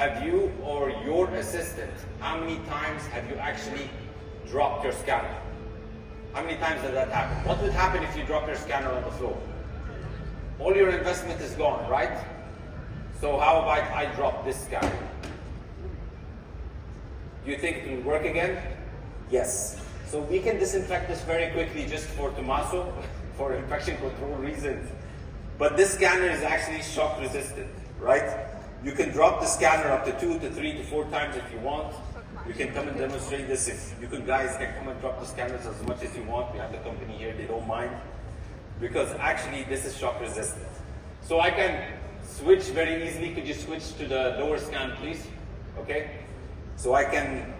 have you or your assistant, how many times have you actually dropped your scanner? How many times did that happen? What would happen if you drop your scanner on the floor? All your investment is gone, right? So how about I drop this scanner? Do you think it will work again? Yes. So we can disinfect this very quickly just for Tommaso, for infection control reasons. But this scanner is actually shock resistant, right? You can drop the scanner up to 2 to 3 to 4 times if you want. You can come and demonstrate this. If you guys can come and drop the scanners as much as you want. We have the company here, they don't mind. Because actually this is shock resistant. So I can switch very easily. Could you switch to the lower scan, please? Okay. So I can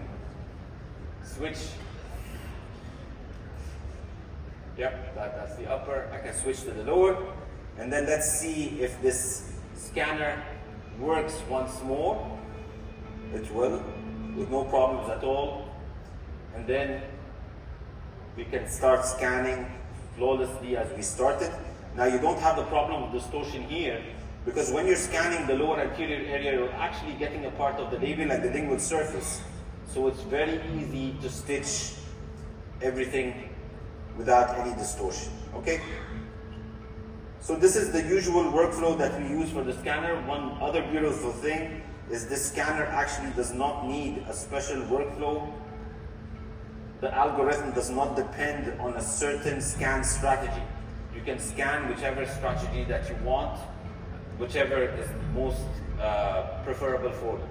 switch. Yep, that's the upper. I can switch to the lower. And then let's see if this scanner works once more. It will, with no problems at all. And then we can start scanning flawlessly as we started. Now you don't have the problem of distortion here, because when you're scanning the lower anterior area, you're actually getting a part of the labial and the lingual surface. So it's very easy to stitch everything without any distortion, okay? So this is the usual workflow that we use for the scanner. One other beautiful thing is this scanner actually does not need a special workflow. The algorithm does not depend on a certain scan strategy. You can scan whichever strategy that you want, whichever is most preferable for you.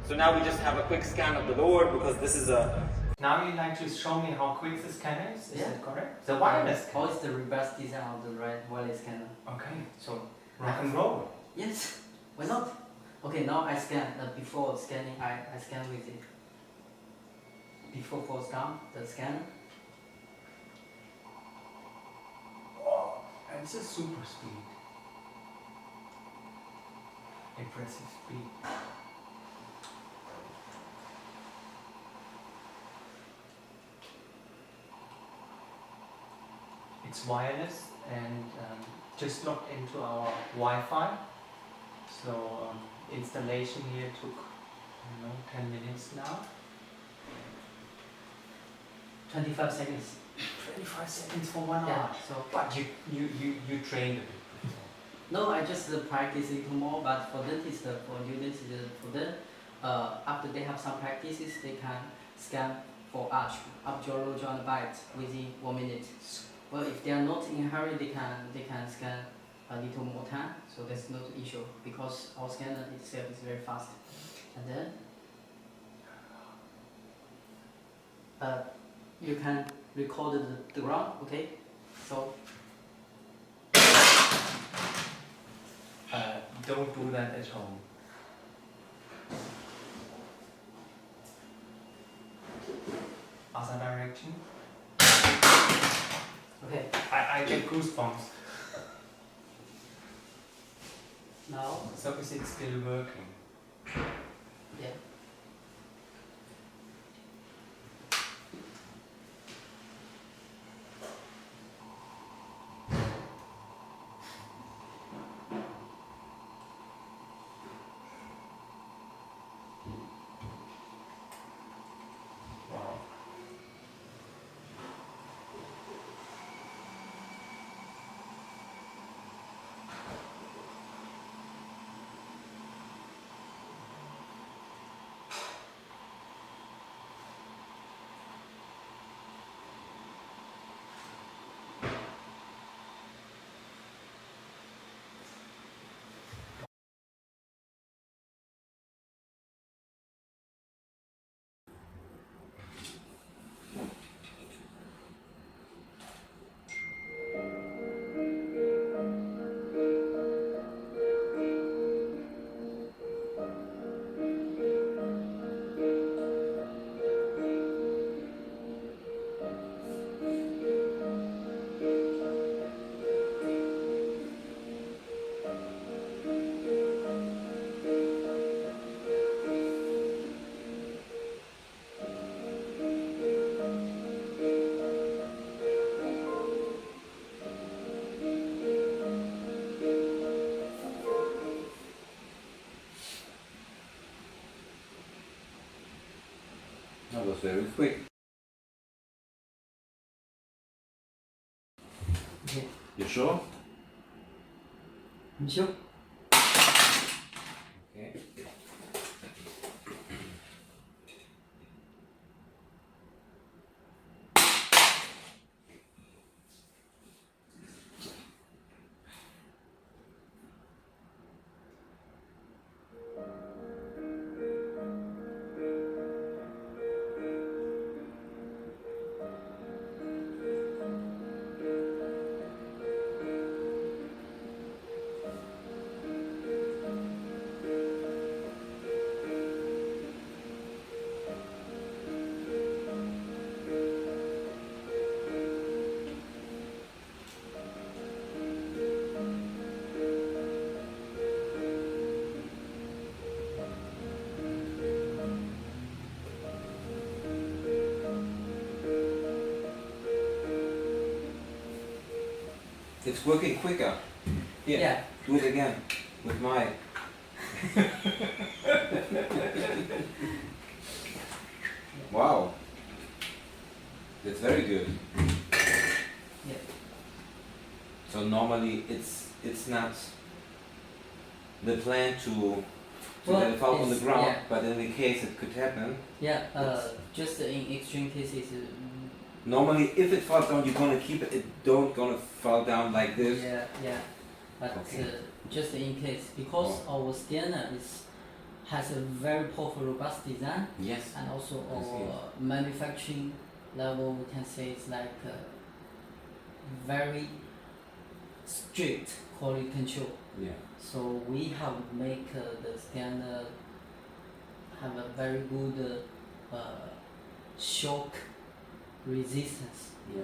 So now we just have a quick scan of the lower, because this is a... Now you'd like to show me how quick the scanner is that correct? The wireless scanner. How is the reverse design of the wireless scanner? Okay, so rock and roll. Yes, why not? Okay, now I scan. Before scanning, I scan with it. Before falls down, the scanner. Oh, and it's a super speed. Impressive speed. It's wireless and just logged into our Wi-Fi. So installation here took, 10 minutes now. 25 seconds. 25 seconds for 1 hour. Yeah, so But you trained a bit before. no, I just practice it more. But for dentists, for new dentists, for them, after they have some practices, they can scan for arch, upjaw, lower jaw, and bite within 1 minute. Well, if they are not in a hurry, they can scan a little more time, so that's not an issue, because our scanner itself is very fast. And then you can record the ground, okay? So Don't do that at home. Other direction. okay, I get goosebumps. now So is it still working? yeah. Wow. That was very quick. Okay. You sure? I'm sure. Okay. It's working quicker. Here, Yeah. do it again with my. Wow. That's very good. Yeah. So normally it's not the plan to Well, let it fall on the it's- ground, yeah. but in the case it could happen. Yeah. Yes. Just in extreme cases. Normally, if it falls down, you're gonna keep it. It don't gonna fall down like this. Yeah. Yeah. But Okay. just in case, because our scanner has a very powerful, robust design, Yes. and also I see. our manufacturing level, we can say it's like very strict quality control. Yeah. So we have make the scanner have a very good shock resistance. Yeah.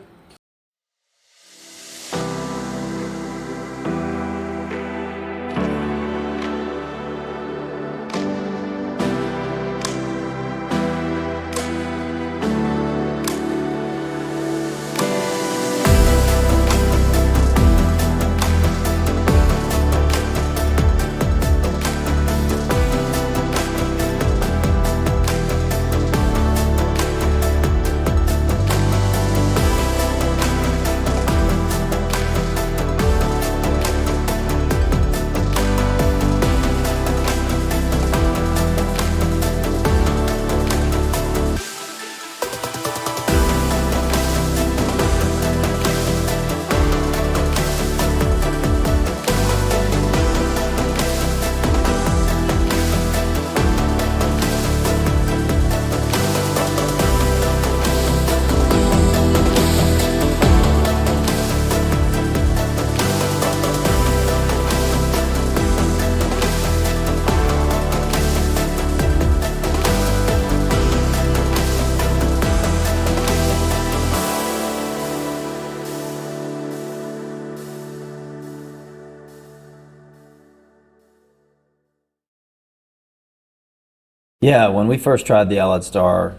Yeah, when we first tried the Alliedstar,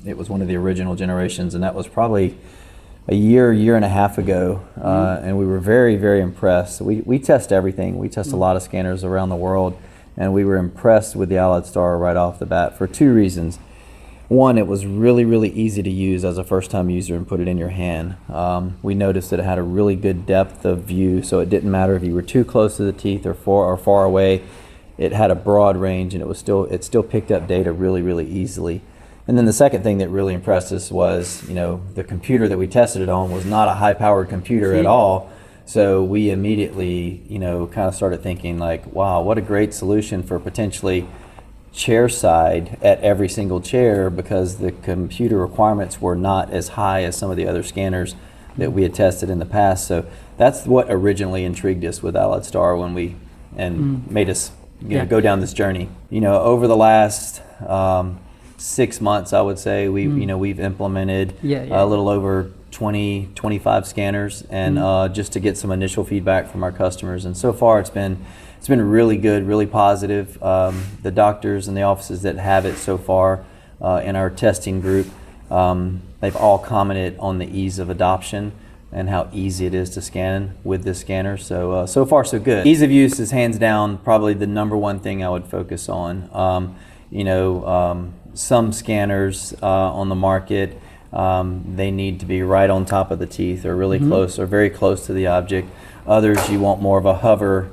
it was one of the original generations, and that was probably a year and a half ago, and we were very, very impressed. We test everything. We test a lot of scanners around the world, and we were impressed with the Alliedstar right off the bat for two reasons. One, it was really, really easy to use as a first-time user and put it in your hand. We noticed that it had a really good depth of view, so it didn't matter if you were too close to the teeth or far away. It had a broad range, and it still picked up data really, really easily. And then the second thing that really impressed us was, the computer that we tested it on was not a high-powered computer at all. So we immediately, kind of started thinking like, wow, what a great solution for potentially chair side at every single chair, because the computer requirements were not as high as some of the other scanners that we had tested in the past. So that's what originally intrigued us with Alliedstar made us go down this journey. Over the last 6 months, I would say we've implemented a little over 25 scanners, and just to get some initial feedback from our customers. And so far, it's been really good, really positive. The doctors and the offices that have it so far in our testing group, they've all commented on the ease of adoption and how easy it is to scan with this scanner. So far so good. Ease of use is hands down probably the number one thing I would focus on. some scanners on the market, they need to be right on top of the teeth or really close or very close to the object. Others, you want more of a hover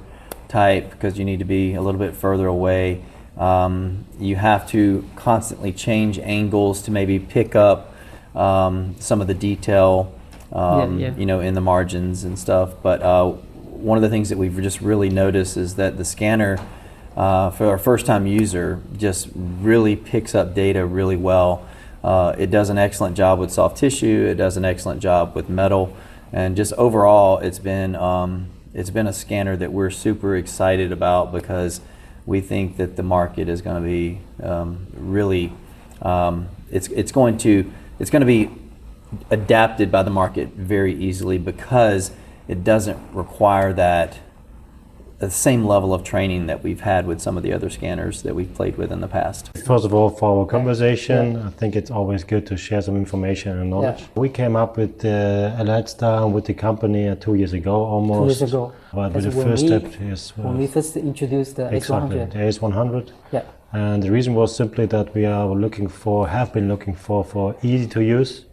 type because you need to be a little bit further away. You have to constantly change angles to maybe pick up some of the detail, you know, in the margins and stuff. But one of the things that we've just really noticed is that the scanner for our first-time user just really picks up data really well. It does an excellent job with soft tissue. It does an excellent job with metal, and just overall, it's been a scanner that we're super excited about because we think that the market is going to be really it's going to be adapted by the market very easily because it doesn't require the same level of training that we've had with some of the other scanners that we've played with in the past. First of all, for our conversation, I think it's always good to share some information and knowledge. We came up with Alliedstar with the company 2 years ago almost. 2 years ago. But with That's the when first we- step is When we first introduced the exactly S100. the AS100. Yeah. And the reason was simply that we are have been looking for easy to use,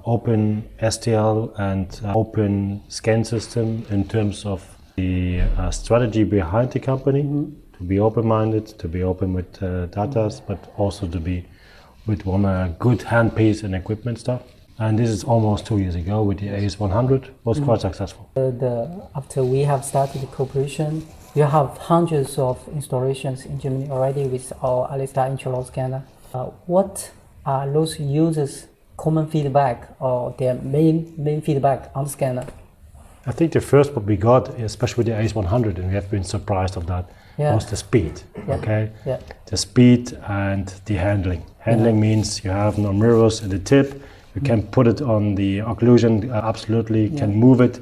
open STL and open scan system in terms of the strategy behind the company, to be open-minded, to be open with data, but also to be with one good handpiece and equipment stuff. And this is almost 2 years ago with the AS100, was quite successful. After we have started the cooperation, we have hundreds of installations in Germany already with our Alliedstar intraoral scanner. What are those users' common feedback or their main feedback on the scanner? I think the first what we got, especially with the AS100, and we have been surprised of that, was the speed. Okay, the speed and the handling. Handling means you have no mirrors at the tip. You can put it on the occlusion. Absolutely, can move it.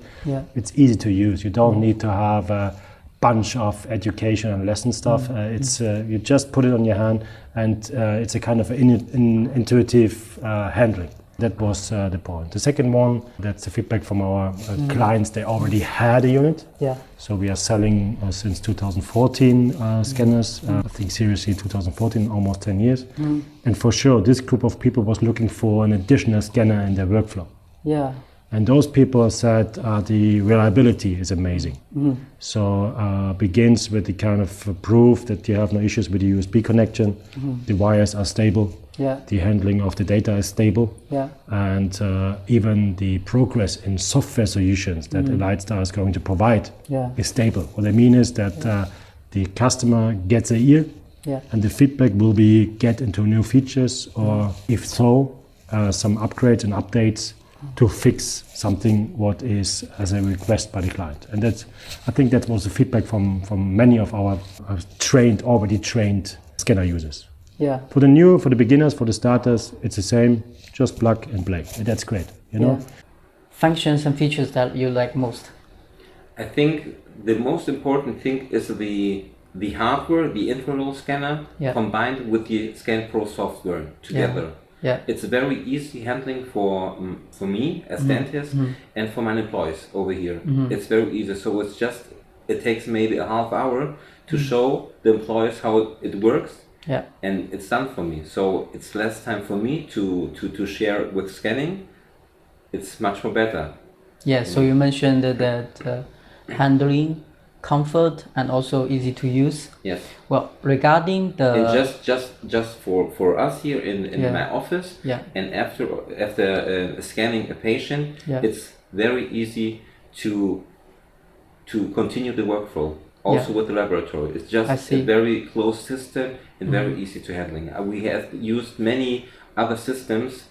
It's easy to use. You don't need to have a bunch of education and lesson stuff. It's you just put it on your hand, and it's a kind of intuitive handling. That was the point. The second one, that's the feedback from our clients. They already had a unit. So we are selling since 2014 scanners. I think seriously 2014, almost 10 years. And for sure, this group of people was looking for an additional scanner in their workflow. And those people said the reliability is amazing. So begins with the kind of proof that you have no issues with the USB connection. The wires are stable. The handling of the data is stable. And even the progress in software solutions that Alliedstar is going to provide is stable. What I mean is that the customer gets a ear and the feedback will be get into new features or if so, some upgrades and updates to fix something what is as a request by the client. And that's, I think that was the feedback from many of our already trained scanner users. For the beginners, for the starters, it's the same, just plug and play. And that's great, you know? Functions and features that you like most? I think the most important thing is the hardware, the intraoral scanner, combined with the Scan Pro software together. It's very easy handling for me as dentist and for my employees over here. It's very easy. So it takes maybe a half hour to show the employees how it works. And it's done for me. So it's less time for me to share with scanning. It's much more better. So you mentioned that handling, comfort, and also easy to use. Well, regarding the... And just for us here in my office, and after scanning a patient, it's very easy to continue the workflow. Also with the laboratory. It's just a very closed system and very easy to handling. We have used many other systems.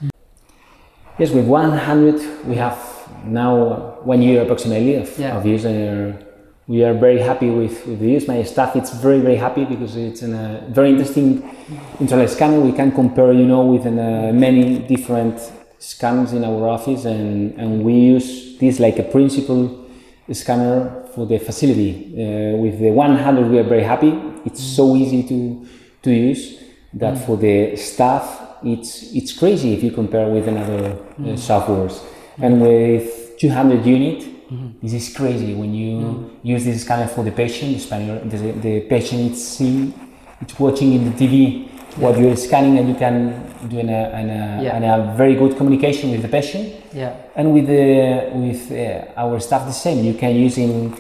Yes, with 100 we have now 1 year approximately of use, and we are very happy with the use. My staff is very happy because it's a very interesting intraoral scanner. We can compare, with many different scanners in our office, and we use this like a principal scanner for the facility. With the 100 we are very happy. It's so easy to use that for the staff it's crazy if you compare with another softwares. And with 200 unit, this is crazy when you use this scanner for the patient. The patient it's watching in the TV what you're scanning, and you can do a very good communication with the patient. Yeah. And with our staff the same. You can use in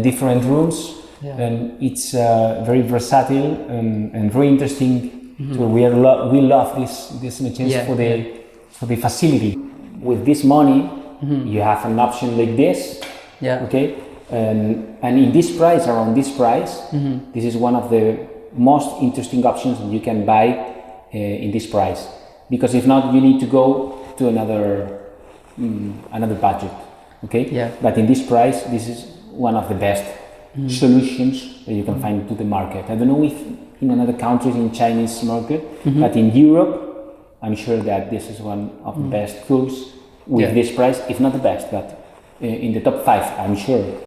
different rooms, and it's very versatile and very interesting. So we love this machines for the facility. With this money, you have an option like this. Yeah. Okay. And in this price, around this price, this is one of the most interesting options that you can buy in this price. Because if not, you need to go to another budget. Okay. Yeah. But in this price, this is one of the best solutions that you can find to the market. I don't know if in another countries in Chinese market, but in Europe, I'm sure that this is one of the best tools with this price, if not the best, but in the top 5, I'm sure.